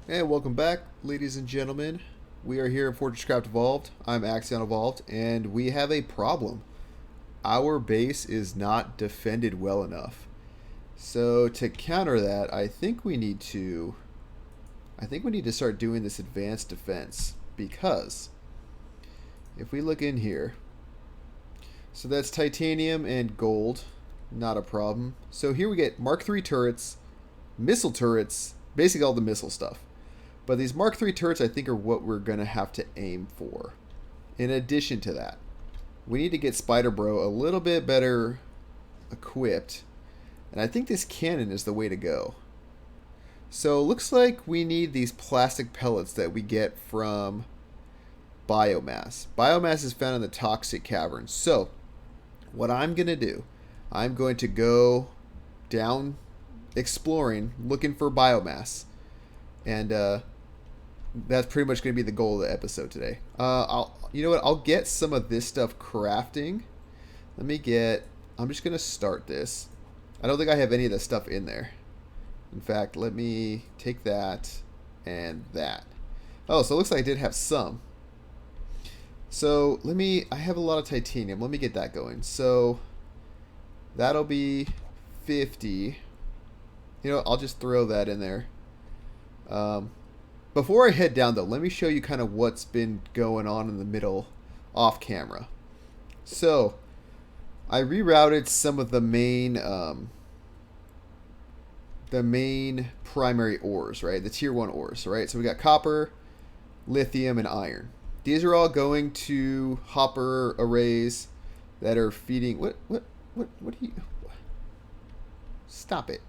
And welcome back, ladies and gentlemen. We are here in FortressCraft Evolved. I'm Axion Evolved, and we have a problem. Our base is not defended well enough. So to counter that, I think we need to start doing this advanced defense, because if we look in here, so that's titanium and gold, not a problem. So here we get Mark III turrets, missile turrets, basically all the missile stuff. But these Mark III turrets, I think, are what we're going to have to aim for. In addition to that, we need to get Spider Bro a little bit better equipped. And I think this cannon is the way to go. So it looks like we need these plastic pellets that we get from biomass. Biomass is found in the toxic cavern. So what I'm going to do, I'm going to go down exploring, looking for biomass. And that's pretty much going to be the goal of the episode today. You know what? I'll get some of this stuff crafting. I'm just going to start this. I don't think I have any of the stuff in there. In fact, let me take that and that. Oh, so it looks like I did have some. So I have a lot of titanium. Let me get that going. So that'll be 50. You know, I'll just throw that in there. Before I head down, though, let me show you kind of what's been going on in the middle off camera. So I rerouted some of the main primary ores, right? The tier 1 ores, right? So we got copper, lithium, and iron. These are all going to hopper arrays that are feeding... What do you... Stop it.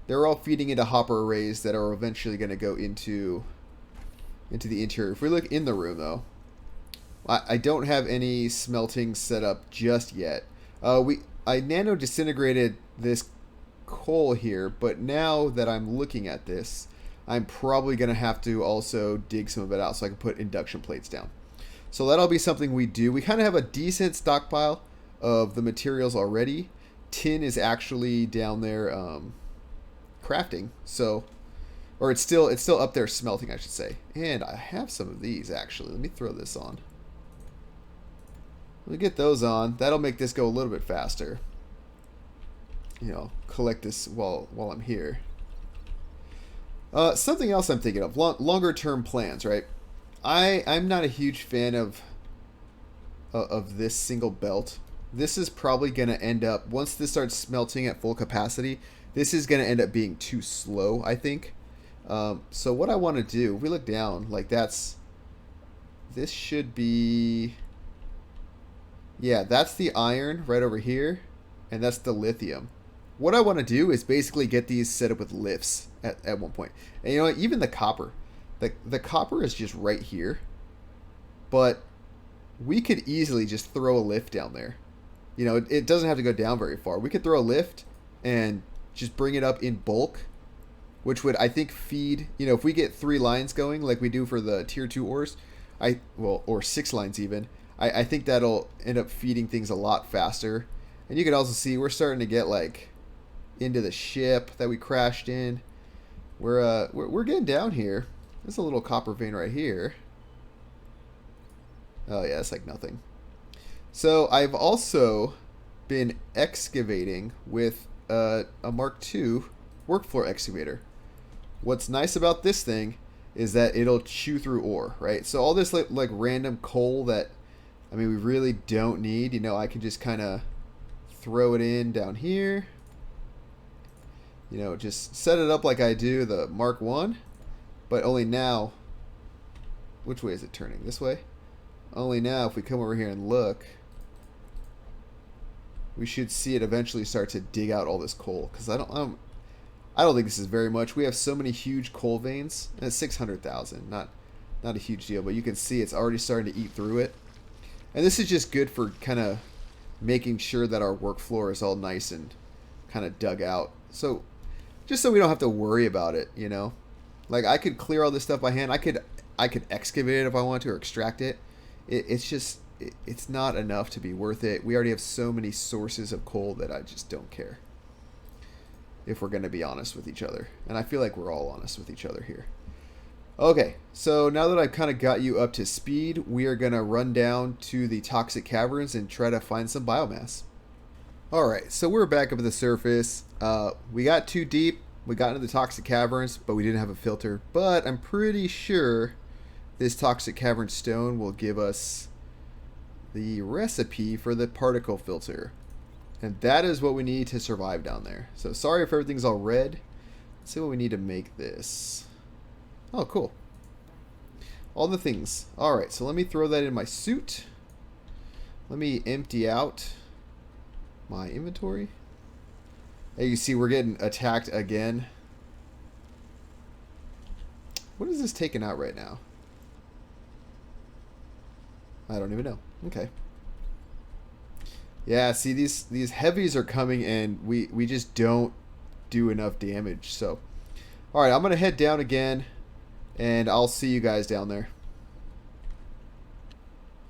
They're all feeding into hopper arrays that are eventually going to go into the interior. If we look in the room, though, I don't have any smelting set up just yet. I nano disintegrated this coal here, but now that I'm looking at this, I'm probably going to have to also dig some of it out so I can put induction plates down. So that'll be something we do. We kind of have a decent stockpile of the materials already. Tin is actually down there crafting, so, or it's still up there smelting, I should say. And I have some of these actually. Let me throw this on. Let me get those on. That'll make this go a little bit faster. You know, collect this while I'm here. Something else I'm thinking of, longer term plans, right? I'm not a huge fan of this single belt. This is probably going to end up, once this starts smelting at full capacity, this is going to end up being too slow, I think. So what I want to do, if we look down, like this should be, yeah, that's the iron right over here, and that's the lithium. What I want to do is basically get these set up with lifts at one point. And you know what, even the copper. The copper is just right here, but we could easily just throw a lift down there. You know, it doesn't have to go down very far. We could throw a lift and just bring it up in bulk, which would, I think, feed, you know, if we get 3 lines going like we do for the tier 2 ores, or 6 lines even, I think that'll end up feeding things a lot faster. And you can also see we're starting to get like into the ship that we crashed in. We're getting down here. There's a little copper vein right here. Oh yeah, it's like nothing. So I've also been excavating with a Mark II workflow excavator. What's nice about this thing is that it'll chew through ore, right? So all this like random coal that, I mean, we really don't need, you know, I can just kind of throw it in down here. You know, just set it up like I do the Mark I, but only now, which way is it turning? This way? Only now if we come over here and look, we should see it eventually start to dig out all this coal, because I don't think this is very much. We have so many huge coal veins, and it's 600,000, not a huge deal, but you can see it's already starting to eat through it. And this is just good for kind of making sure that our work floor is all nice and kind of dug out. So just so we don't have to worry about it, you know. Like, I could clear all this stuff by hand. I could excavate it if I want to, or extract it. It's not enough to be worth it. We already have so many sources of coal that I just don't care. if we're going to be honest with each other. And I feel like we're all honest with each other here. Okay, so now that I've kind of got you up to speed, we are going to run down to the toxic caverns and try to find some biomass. Alright, so we're back up at the surface. We got too deep. We got into the toxic caverns, but we didn't have a filter. But I'm pretty sure this toxic cavern stone will give us the recipe for the particle filter. And that is what we need to survive down there. So sorry if everything's all red. Let's see what we need to make this. Oh, cool. All the things. Alright, so let me throw that in my suit. Let me empty out my inventory. As you see, we're getting attacked again. What is this taking out right now? I don't even know. Okay. Yeah, see, these heavies are coming and we just don't do enough damage. So, alright, I'm going to head down again and I'll see you guys down there.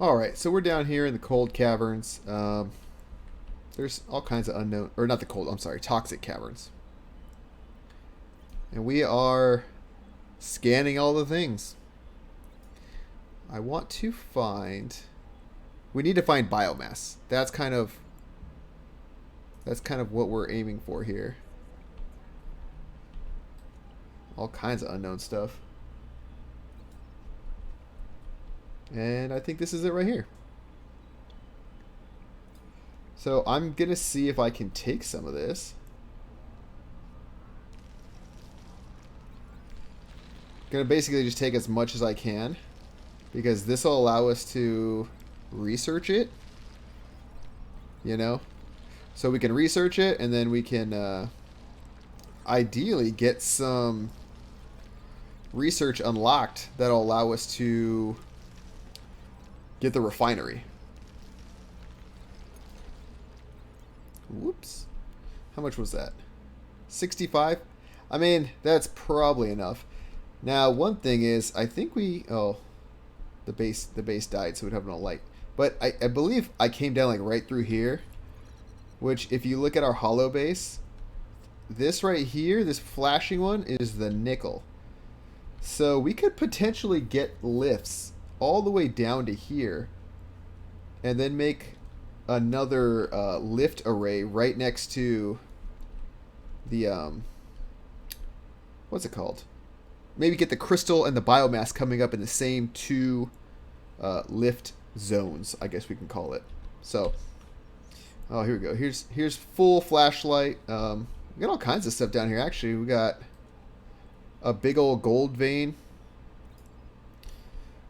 Alright, so we're down here in the cold caverns. There's all kinds of unknown, or not the cold, I'm sorry, toxic caverns. And we are scanning all the things. I want to find, we need to find biomass. That's kind of what we're aiming for here. All kinds of unknown stuff. And I think this is it right here. So I'm going to see if I can take some of this. Going to basically just take as much as I can, because this will allow us to research it. You know? So we can research it, and then we can ideally get some research unlocked that'll allow us to get the refinery. Whoops. How much was that? 65? I mean, that's probably enough. Now, one thing is, I think we... Oh, the base died, so we'd have no light. But I believe I came down like right through here. Which, if you look at our hollow base, this right here, this flashing one, is the nickel. So we could potentially get lifts all the way down to here. And then make another lift array right next to the what's it called? Maybe get the crystal and the biomass coming up in the same two lift zones, I guess we can call it. So, oh, here we go. Here's full flashlight. We got all kinds of stuff down here. Actually, we got a big old gold vein.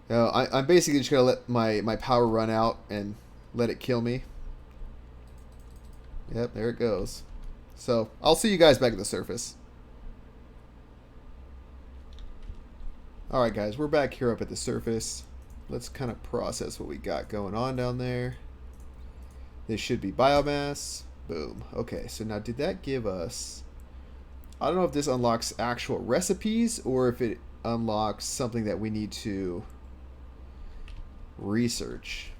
I'm basically just gonna let my power run out and let it kill me. Yep, there it goes. So, I'll see you guys back at the surface. Alright guys, we're back here up at the surface. Let's kind of process what we got going on down there. This should be biomass. Boom. Okay, so now did that give us... I don't know if this unlocks actual recipes or if it unlocks something that we need to research.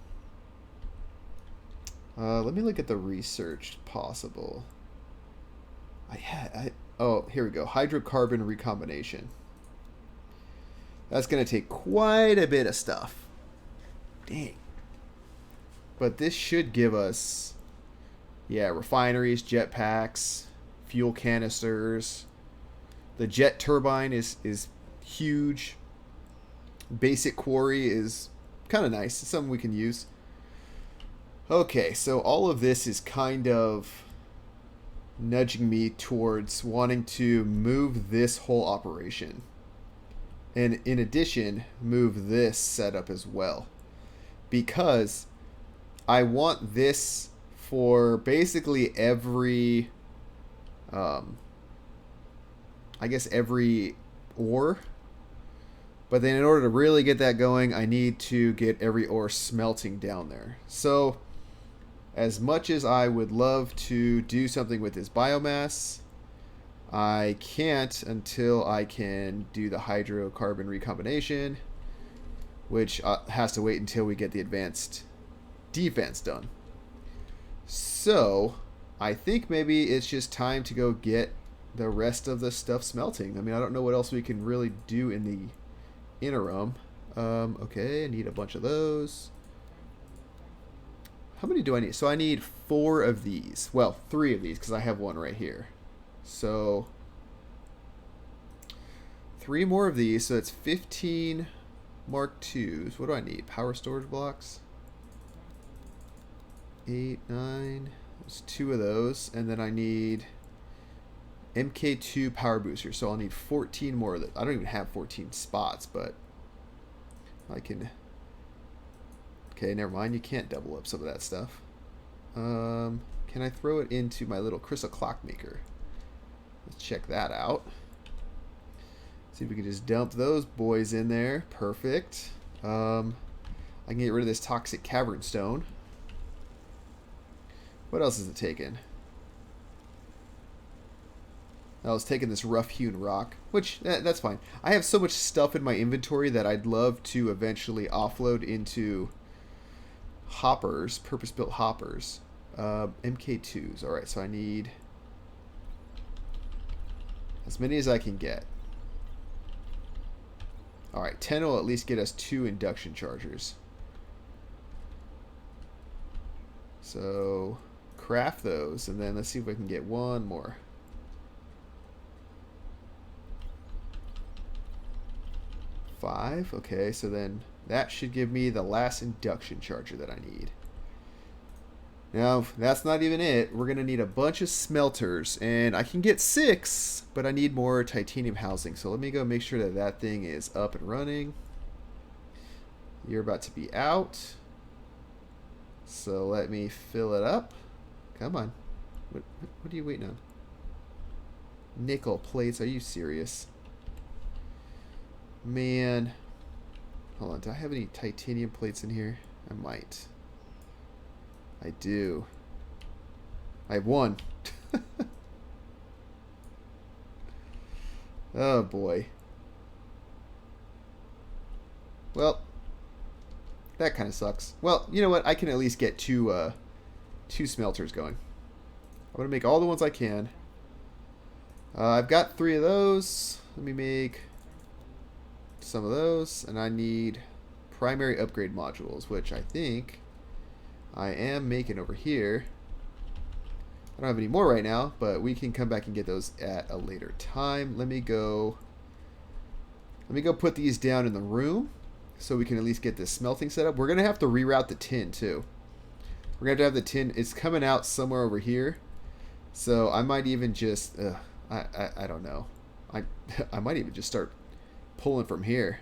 Let me look at the research possible. Oh, here we go. Hydrocarbon recombination. That's going to take quite a bit of stuff. Dang. But this should give us, yeah, refineries, jetpacks, fuel canisters. The jet turbine is huge. Basic quarry is kind of nice. It's something we can use. Okay, so all of this is kind of nudging me towards wanting to move this whole operation. And in addition, move this setup as well. Because I want this for basically every, I guess every ore. But then in order to really get that going, I need to get every ore smelting down there. So, as much as I would love to do something with this biomass, I can't until I can do the hydrocarbon recombination, which has to wait until we get the advanced defense done. So, I think maybe it's just time to go get the rest of the stuff smelting. I mean, I don't know what else we can really do in the interim. Okay, I need a bunch of those. How many do I need? So I need 4 of these. Well, 3 of these because I have one right here. So 3 more of these. So it's 15 Mark IIs. What do I need? Power storage blocks. 8, 9. There's 2 of those. And then I need MK2 power boosters. So I'll need 14 more of them. I don't even have 14 spots, but I can... Okay, never mind. You can't double up some of that stuff. Can I throw it into my little crystal clock maker? Let's check that out. See if we can just dump those boys in there. Perfect. I can get rid of this toxic cavern stone. What else is it taking? I was taking this rough-hewn rock, which, that's fine. I have so much stuff in my inventory that I'd love to eventually offload into hoppers, purpose-built hoppers. MK2s. Alright, so I need as many as I can get. Alright, 10 will at least get us 2 induction chargers. So, craft those, and then let's see if we can get one more. Five. Okay, so then that should give me the last induction charger that I need. Now, that's not even it. We're going to need a bunch of smelters, and I can get 6, but I need more titanium housing. So let me go make sure that that thing is up and running. You're about to be out. So let me fill it up. Come on. What are you waiting on? Nickel plates. Are you serious? Man. Hold on. Do I have any titanium plates in here? I might. I do. I have 1. Oh boy. Well, that kind of sucks. Well, you know what? I can at least get 2 smelters going. I'm going to make all the ones I can. I've got 3 of those. Let me make some of those. And I need primary upgrade modules, which I think I am making over here. I don't have any more right now, but we can come back and get those at a later time. Let me go put these down in the room so we can at least get this smelting set up. We're going to have to reroute the tin too. We're going to have the tin. It's coming out somewhere over here. So I might even just, I don't know. I might even just start pulling from here.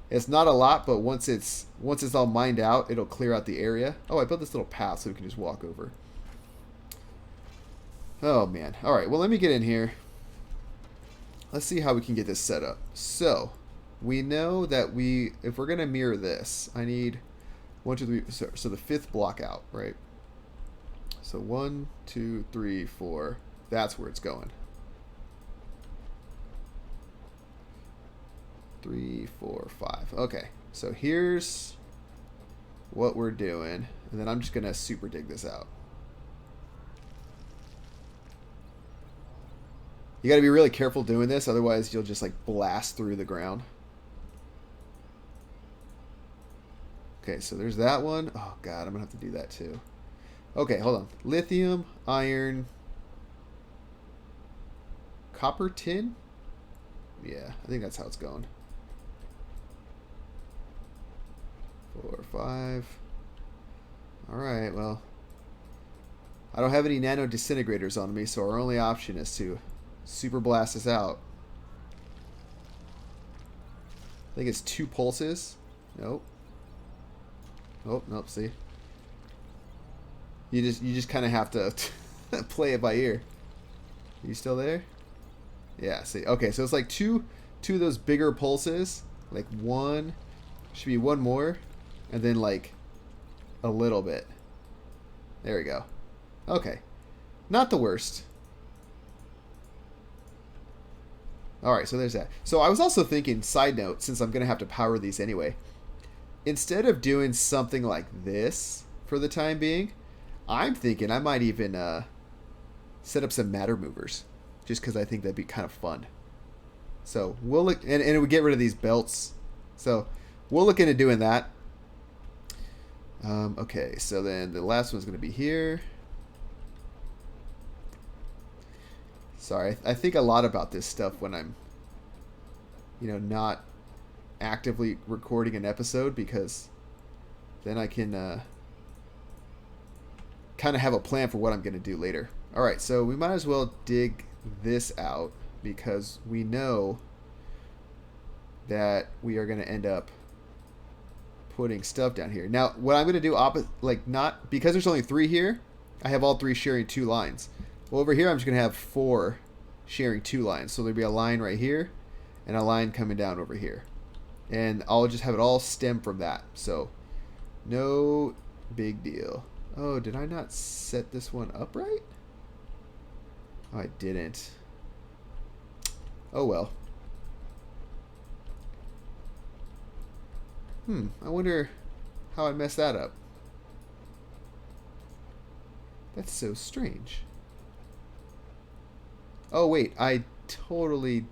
It's not a lot, but once it's all mined out, it'll clear out the area. Oh, I built this little path so we can just walk over. Oh man. All right. Well, let me get in here. Let's see how we can get this set up. So we know that if we're gonna mirror this, I need 1, 2, 3. So the 5th block out, right? So 1, 2, 3, 4. That's where it's going. 3, 4, 5. Okay, so here's what we're doing, and then I'm just gonna super dig this out. You gotta be really careful doing this, otherwise you'll just like blast through the ground. Okay, so there's that one. Oh god, I'm gonna have to do that too. Okay, hold on. Lithium, iron, copper, tin. Yeah, I think that's how it's going. 4, 5. Alright, well, I don't have any nano disintegrators on me, so our only option is to super blast this out. I think it's 2 pulses. Nope. Oh, nope, see? You just kind of have to play it by ear. Are you still there? Yeah, see. Okay, so it's like two of those bigger pulses. Like 1, should be 1 more. And then like a little bit. There we go. Okay. Not the worst. Alright, so there's that. So I was also thinking, side note, since I'm going to have to power these anyway, instead of doing something like this for the time being, I'm thinking I might even set up some matter movers, just because I think that'd be kind of fun. So we'll look, and it would get rid of these belts. So we'll look into doing that. Okay, so then the last one's going to be here. Sorry, I think a lot about this stuff when I'm, not actively recording an episode, because then I can kind of have a plan for what I'm going to do later. All right, so we might as well dig this out, because we know that we are going to end up putting stuff down here. Now, what I'm going to do, not because there's only 3 here, I have all 3 sharing 2 lines. Well, over here, I'm just going to have 4 sharing 2 lines. So there'll be a line right here and a line coming down over here. And I'll just have it all stem from that. So no big deal. Oh, did I not set this one up right? Oh, I didn't. Oh, well. I wonder how I messed that up. That's so strange. Oh, wait. I totally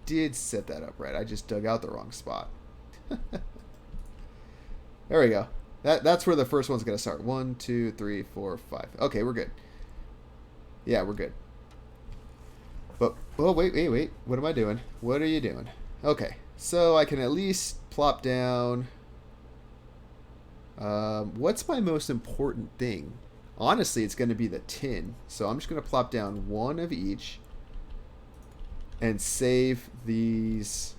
did set that up right. I just dug out the wrong spot. There we go. That's where the first one's going to start. 1, 2, 3, 4, 5. Okay, we're good. Yeah, we're good. But, oh, wait. What am I doing? What are you doing? Okay, so I can at least plop down. What's my most important thing? Honestly, it's going to be the tin. So I'm just going to plop down 1 of each and save these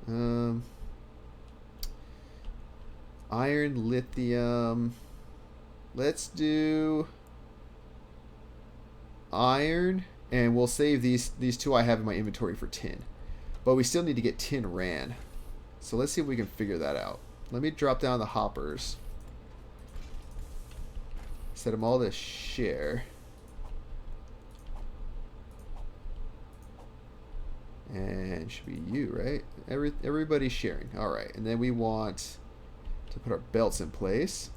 iron, lithium. Let's do iron, and we'll save these 2 I have in my inventory for tin. But we still need to get tin ran. So let's see if we can figure that out. Let me drop down the hoppers. Set them all to share. And should be you, right? Everybody's sharing. All right, and then we want to put our belts in place.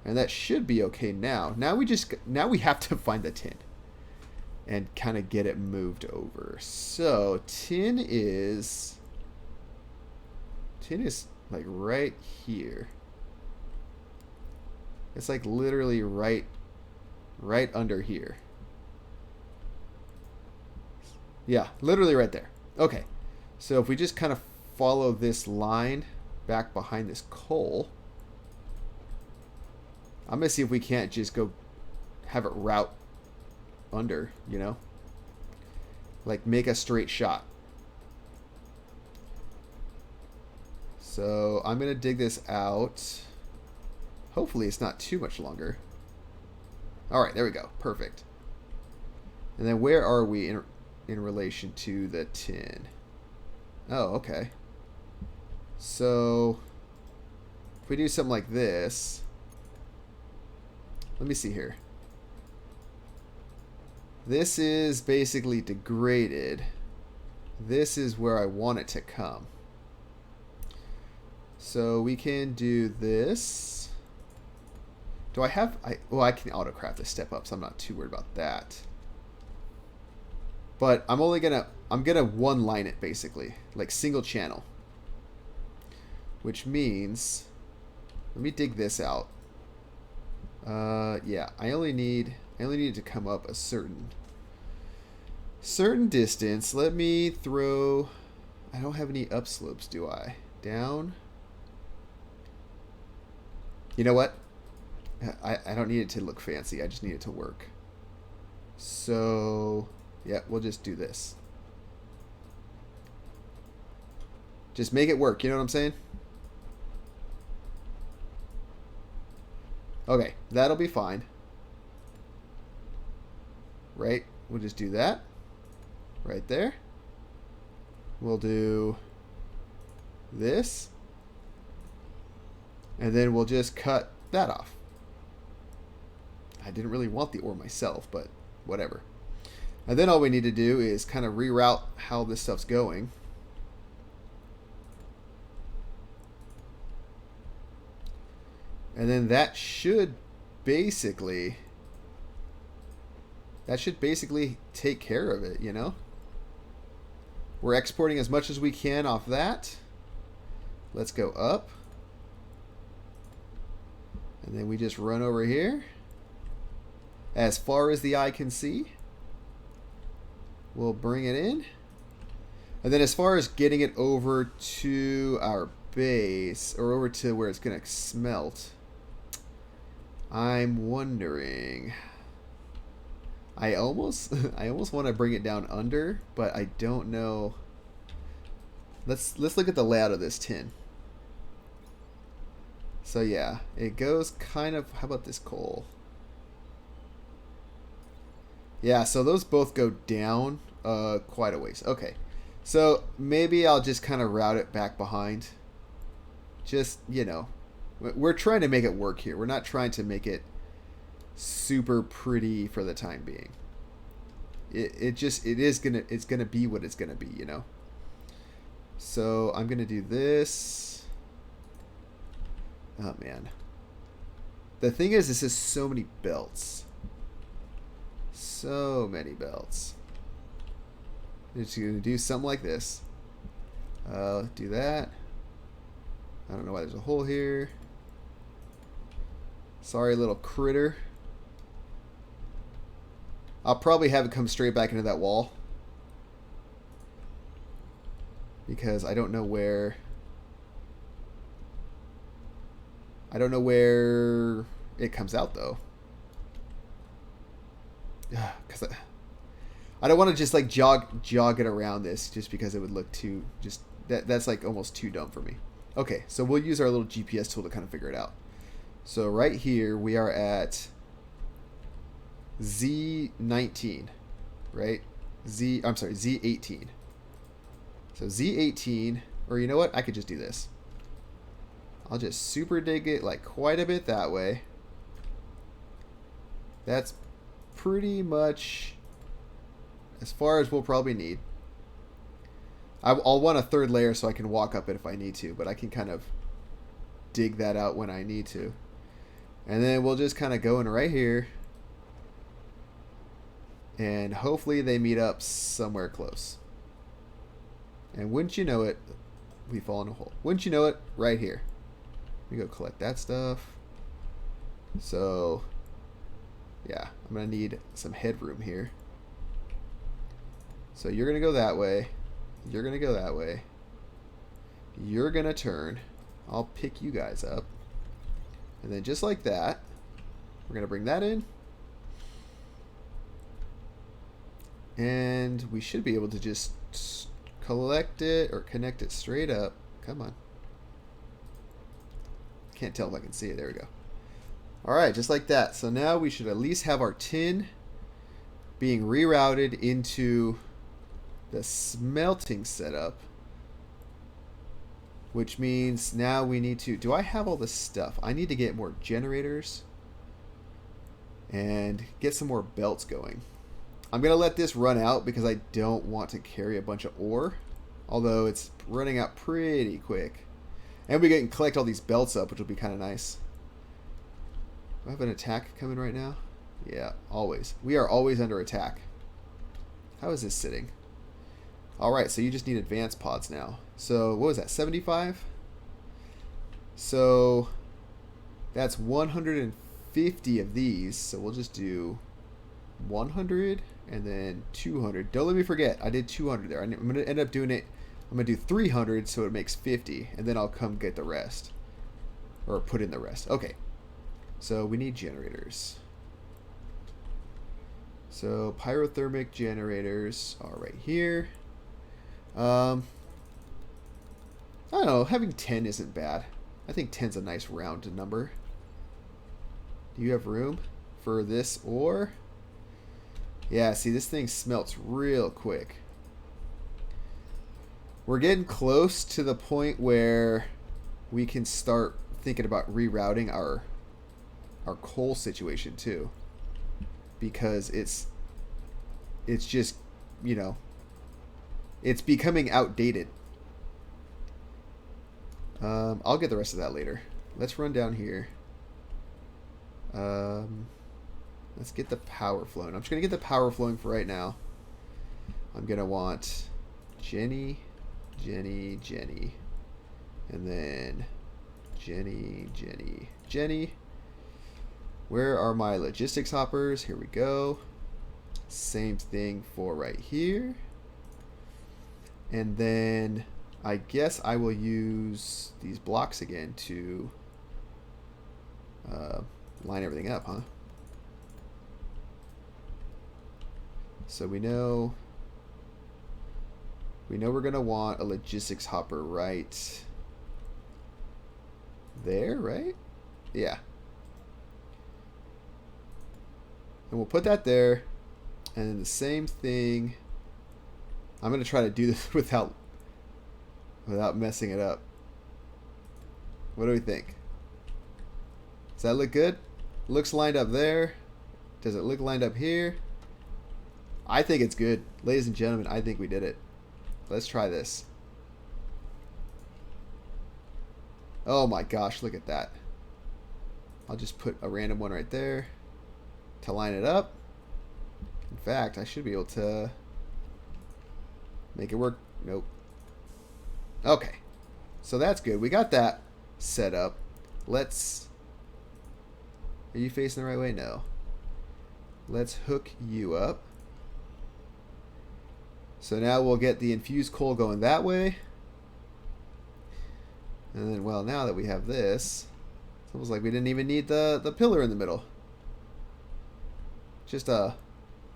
And that should be okay now. Now we have to find the tin and kind of get it moved over. So tin is like right here. It's like literally right under here. Yeah, literally right there. Okay. So if we just kind of follow this line back behind this coal, I'm going to see if we can't just go have it route under, like make a straight shot. So I'm going to dig this out. Hopefully it's not too much longer. All right, there we go. Perfect. And then where are we in relation to the tin? Oh, okay. So if we do something like this, let me see here. This is basically degraded. This is where I want it to come. So we can do this. Do I have... well, I can autocraft this step up, so I'm not too worried about that. But I'm only gonna... I'm gonna one line it, basically. Like single channel. Which means... Let me dig this out. Yeah, I only need it to come up a certain distance. Let me throw... I don't have any upslopes, do I? Down? You know what? I don't need it to look fancy. I just need it to work. So, yeah, we'll just do this. Just make it work. You know what I'm saying? Okay, that'll be fine. Right? We'll just do that. Right there. We'll do this. And then we'll just cut that off. I didn't really want the ore myself, but whatever. And then all we need to do is kind of reroute how this stuff's going. And then that should basically take care of it, you know? We're exporting as much as we can off that. Let's go up. And then we just run over here. As far as the eye can see. We'll bring it in. And then as far as getting it over to our base, or over to where it's going to smelt, I'm wondering... I almost want to bring it down under, but I don't know. Let's look at the layout of this tin. So yeah, it goes kind of, how about this coal? Yeah, so those both go down quite a ways. Okay, so maybe I'll just kind of route it back behind. Just, you know, we're trying to make it work here. We're not trying to make it super pretty for the time being. It's gonna be what it's gonna be, you know. So I'm gonna do this. Oh man. The thing is, this is so many belts. So many belts. It's gonna do something like this. Do that. I don't know why there's a hole here. Sorry, little critter. I'll probably have it come straight back into that wall. Because I don't know where... it comes out, though. Because I don't want to just, like, jog it around this just because it would look too... That's, like, almost too dumb for me. Okay, so we'll use our little GPS tool to kind of figure it out. So right here, we are at Z19, right? Z18. So Z18, or you know what? I could just do this. I'll just super dig it like quite a bit that way. That's pretty much as far as we'll probably need. I'll want a third layer so I can walk up it if I need to, but I can kind of dig that out when I need to. And then we'll just kind of go in right here. And hopefully they meet up somewhere close. And wouldn't you know it, we fall in a hole. Wouldn't you know it, right here. We go collect that stuff. So, yeah, I'm going to need some headroom here. So you're going to go that way. You're going to go that way. You're going to turn. I'll pick you guys up. And then just like that, we're going to bring that in. And we should be able to just collect it or connect it straight up. Come on. Can't tell if I can see it. There we go. Alright, just like that. So now we should at least have our tin being rerouted into the smelting setup. Which means now we need to... Do I have all this stuff? I need to get more generators and get some more belts going. I'm going to let this run out because I don't want to carry a bunch of ore. Although it's running out pretty quick. And we can collect all these belts up, which will be kind of nice. Do I have an attack coming right now? Yeah, always. We are always under attack. How is this sitting? Alright, so you just need advanced pods now. So, what was that, 75? So, that's 150 of these. So, we'll just do 100 and then 200. Don't let me forget, I did 200 there. I'm going to end up doing it. I'm going to do 300 so it makes 50. And then I'll come get the rest. Or put in the rest. Okay. So, we need generators. So, pyrothermic generators are right here. I don't know, having 10 isn't bad. I think 10's a nice round number. Do you have room for this ore? Yeah, see, this thing smelts real quick. We're getting close to the point where we can start thinking about rerouting our coal situation too. Because it's just, you know, it's becoming outdated. I'll get the rest of that later. Let's run down here. Let's get the power flowing. I'm just going to get the power flowing for right now. I'm going to want Jenny, Jenny, Jenny. And then Jenny, Jenny, Jenny. Where are my logistics hoppers? Here we go. Same thing for right here. And then I guess I will use these blocks again to line everything up, huh? So we know we're gonna want a logistics hopper right there, right? Yeah. And we'll put that there, and then the same thing. I'm gonna try to do this without messing it up. What do we think? Does that look good? Looks lined up there. Does it look lined up here? I think it's good. Ladies and gentlemen, I think we did it. Let's try this. Oh my gosh, look at that. I'll just put a random one right there to line it up. In fact, I should be able to make it work. Nope. Okay. So that's good. We got that set up. Let's... Are you facing the right way? No. Let's hook you up. So now we'll get the infused coal going that way. And then, well, now that we have this, it's almost like we didn't even need the pillar in the middle. Just a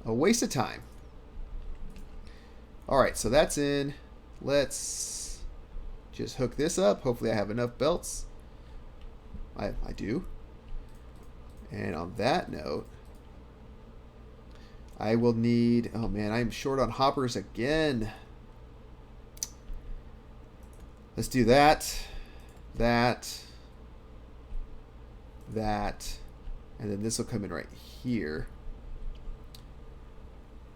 waste of time. Alright, so that's in. Let's just hook this up. Hopefully I have enough belts. I do. And on that note, I will need... Oh man, I'm short on hoppers again. Let's do that. That. And then this will come in right here.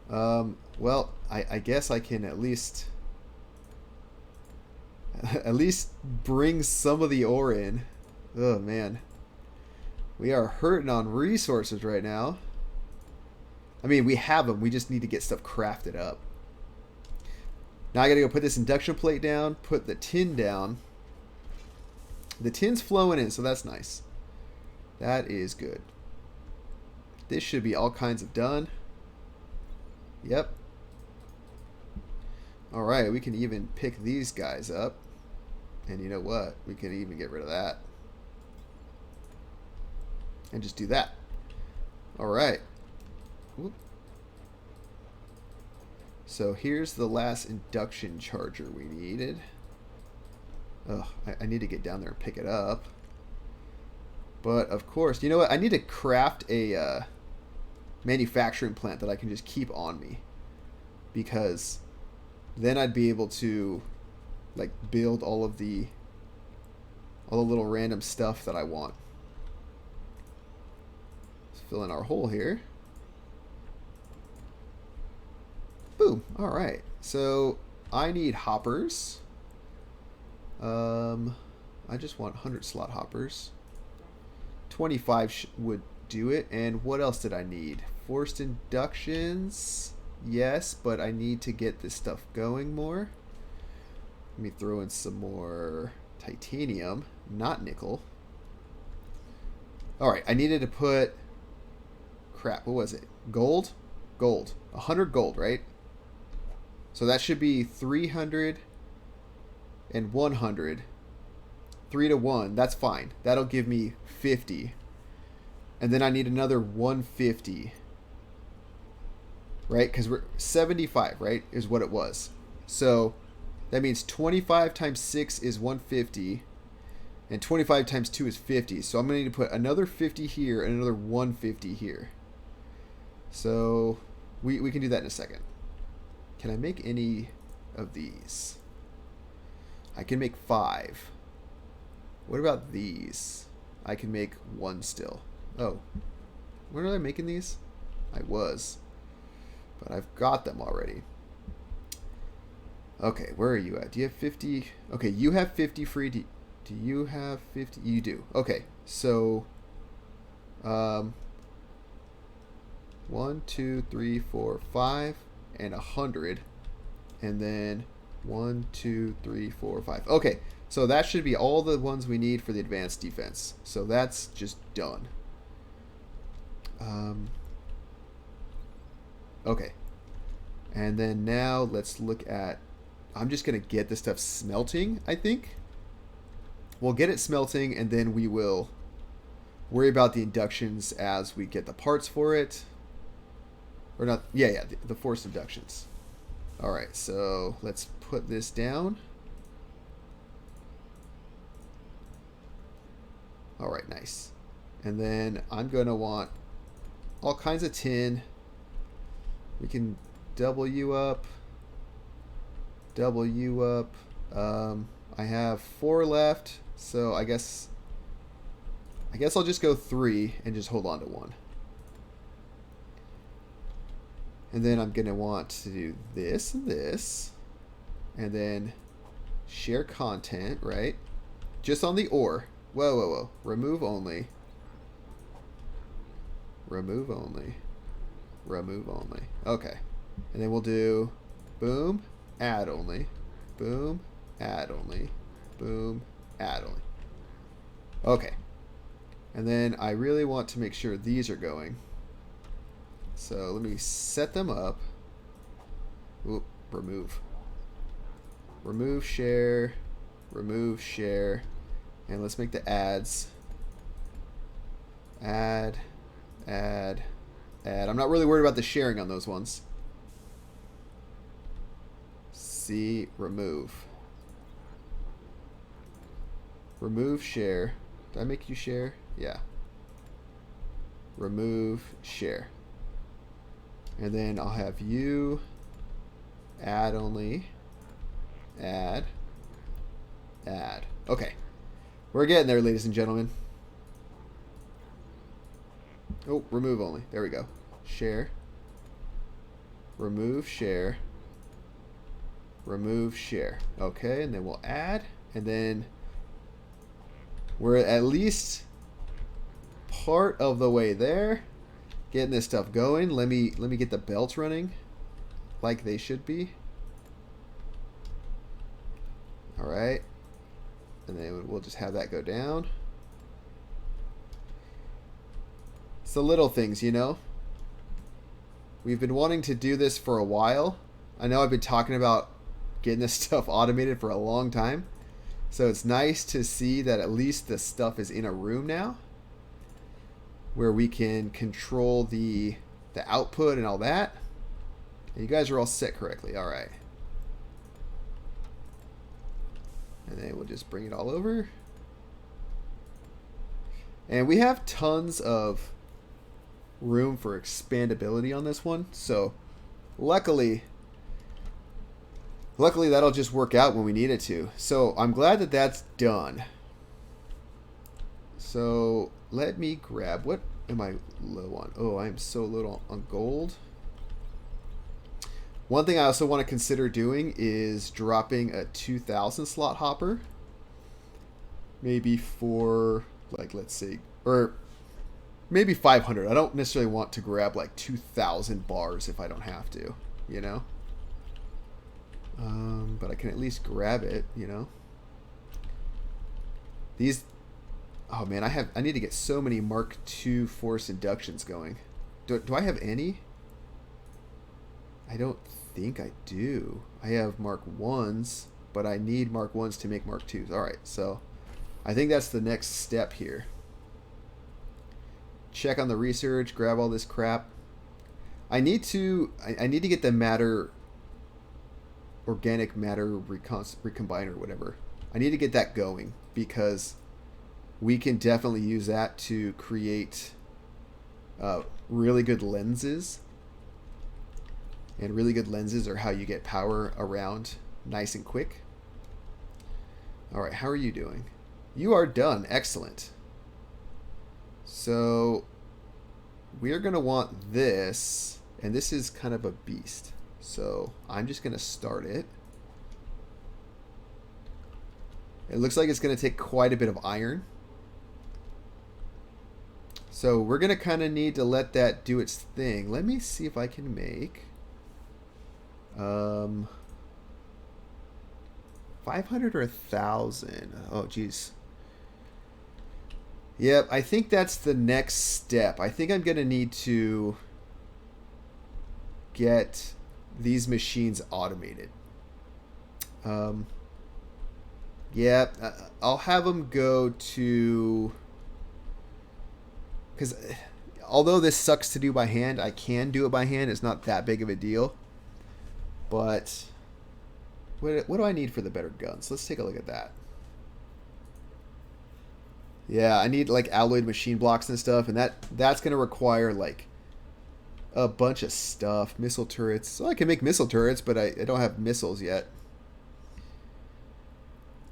Well, I guess I can at least bring some of the ore in. Oh man, we are hurting on resources right now. I mean, we have them. We just need to get stuff crafted up. Now I gotta go put this induction plate down, put the tin down. The tin's flowing in, so that's nice. That is good. This should be all kinds of done. Yep. Alright, we can even pick these guys up. And you know what? We can even get rid of that. And just do that. Alright. So here's the last induction charger we needed. Ugh, I need to get down there and pick it up. But of course, you know what? I need to craft a manufacturing plant that I can just keep on me, because then I'd be able to like build all the little random stuff that I want. Let's fill in our hole here. Boom. All right. So I need hoppers. I just want 100 slot hoppers. 25 would do it. And what else did I need? Forced inductions. Yes, but I need to get this stuff going more. Let me throw in some more titanium, not nickel. Alright, I needed to put... Crap, what was it? Gold? Gold. 100 gold, right? So that should be 300 and 100. 3 to 1, that's fine. That'll give me 50. And then I need another 150. Right? Because we're 75, right? Is what it was. So that means 25 times 6 is 150. And 25 times 2 is 50. So I'm going to need to put another 50 here and another 150 here. So we can do that in a second. Can I make any of these? I can make 5. What about these? I can make 1 still. Oh. When was I making these? I was. But I've got them already. Okay, where are you at? Do you have 50? Okay, you have 50 free. Do you have 50? You do. Okay, so 1, 2, 3, 4, 5, and 100. And then 1, 2, 3, 4, 5. Okay, so that should be all the ones we need for the advanced defense. So that's just done. Okay. And then now let's look at... I'm just going to get this stuff smelting, I think. We'll get it smelting, and then we will worry about the inductions as we get the parts for it. Or not... Yeah, the forced inductions. Alright, so let's put this down. Alright, nice. And then I'm going to want all kinds of tin. We can double you up. Double you up. I have 4 left, so I guess I'll just go 3 and just hold on to 1. And then I'm going to want to do this and this. And then share content, right? Just on the ore. Whoa, whoa, whoa. Remove only. Remove only. Remove only. Okay. And then we'll do boom, add only. Boom, add only. Boom, add only. Okay. And then I really want to make sure these are going. So let me set them up. Oop, remove. Remove share. Remove share. And let's make the adds. Add. Add. Add. I'm not really worried about the sharing on those ones. C. Remove. Remove share. Did I make you share? Yeah. Remove share. And then I'll have you add only, add, add. Okay. We're getting there, ladies and gentlemen. Oh, remove only. There we go. Share. Remove share. Remove share. Okay, and then we'll add. And then we're at least part of the way there. Getting this stuff going. Let me get the belts running like they should be. All right. And then we'll just have that go down. It's the little things, you know. We've been wanting to do this for a while. I know I've been talking about getting this stuff automated for a long time. So it's nice to see that at least the stuff is in a room now, where we can control the output and all that. And you guys are all set correctly. All right. And then we'll just bring it all over. And we have tons of room for expandability on this one. So luckily that'll just work out when we need it to. So I'm glad that that's done. So let me grab, what am I low on? Oh, I am so low on gold. One thing I also want to consider doing is dropping a 2000 slot hopper. Maybe for, like, let's see, or maybe 500. I don't necessarily want to grab like 2000 bars if I don't have to, you know? But I can at least grab it, you know? These... Oh man, I need to get so many Mark II force inductions going. Do I have any? I don't think I do. I have Mark 1s, but I need Mark 1s to make Mark 2s. Alright, so I think that's the next step here. Check on the research, grab all this crap. I need to get the organic matter recombiner, whatever. I need to get that going because we can definitely use that to create really good lenses. And really good lenses are how you get power around nice and quick. All right, how are you doing? You are done. Excellent. So we're going to want this, and this is kind of a beast. So I'm just going to start it. It looks like it's going to take quite a bit of iron. So we're going to kind of need to let that do its thing. Let me see if I can make 500 or 1,000. Oh, geez. Yep, I think that's the next step. I think I'm going to need to get these machines automated. Yeah, I'll have them go to... Because although this sucks to do by hand, I can do it by hand. It's not that big of a deal. But what do I need for the better guns? Let's take a look at that. Yeah, I need like alloyed machine blocks and stuff, and that's going to require like a bunch of stuff. Missile turrets. So I can make missile turrets, but I don't have missiles yet.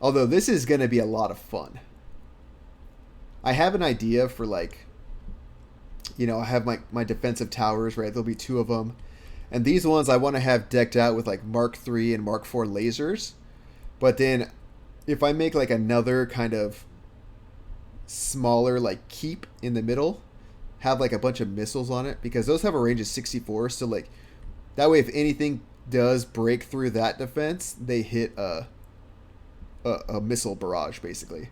Although this is going to be a lot of fun. I have an idea for like, you know, I have my defensive towers, right? There'll be 2 of them. And these ones I want to have decked out with like Mark III and Mark IV lasers. But then if I make like another kind of smaller like keep in the middle, have like a bunch of missiles on it, because those have a range of 64. So like that way if anything does break through that defense, they hit a missile barrage basically.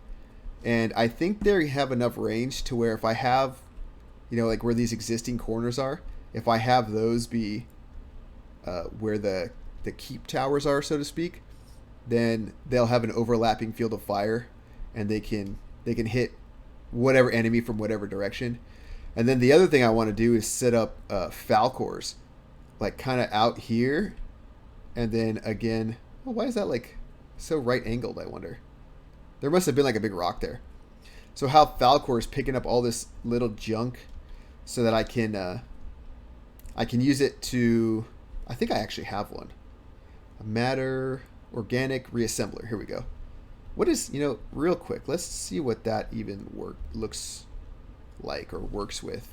And I think they have enough range to where if I have, you know, like where these existing corners are, if I have those be where the keep towers are, so to speak, then they'll have an overlapping field of fire, and they can hit whatever enemy from whatever direction. And then the other thing I want to do is set up Falcors, like kind of out here, and then again, oh, why is that like so right angled? I wonder. There must have been like a big rock there. So how Falcor is picking up all this little junk, so that I can use it to. I think I actually have one. A matter organic reassembler. Here we go. What is, you know, real quick, let's see what that even looks like or works with.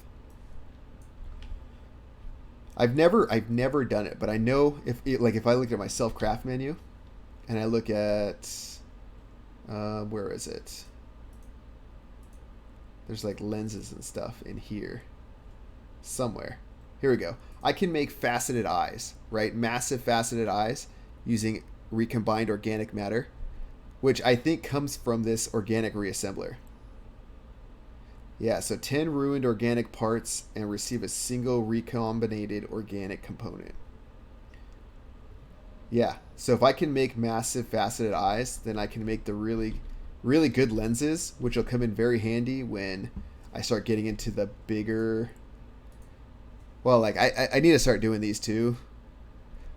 I've never done it, but I know if I look at my self-craft menu and I look at where is it? There's like lenses and stuff in here somewhere. Here we go. I can make faceted eyes, right? Massive faceted eyes using recombined organic matter, which I think comes from this organic reassembler. Yeah, so 10 ruined organic parts and receive a single recombinated organic component. Yeah, so if I can make massive faceted eyes, then I can make the really, really good lenses, which will come in very handy when I start getting into the bigger... Well, like I need to start doing these too.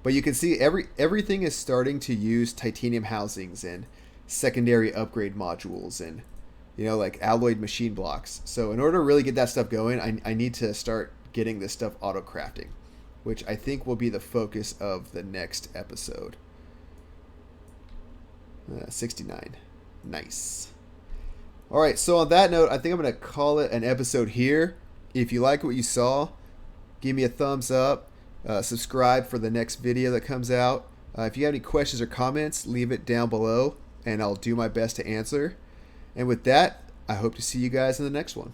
But you can see everything is starting to use titanium housings and secondary upgrade modules and, you know, like alloyed machine blocks. So in order to really get that stuff going, I need to start getting this stuff auto crafting, which I think will be the focus of the next episode. 69. Nice. All right, so on that note, I think I'm going to call it an episode here. If you like what you saw, give me a thumbs up. Subscribe for the next video that comes out. If you have any questions or comments, leave it down below, and I'll do my best to answer. And with that, I hope to see you guys in the next one.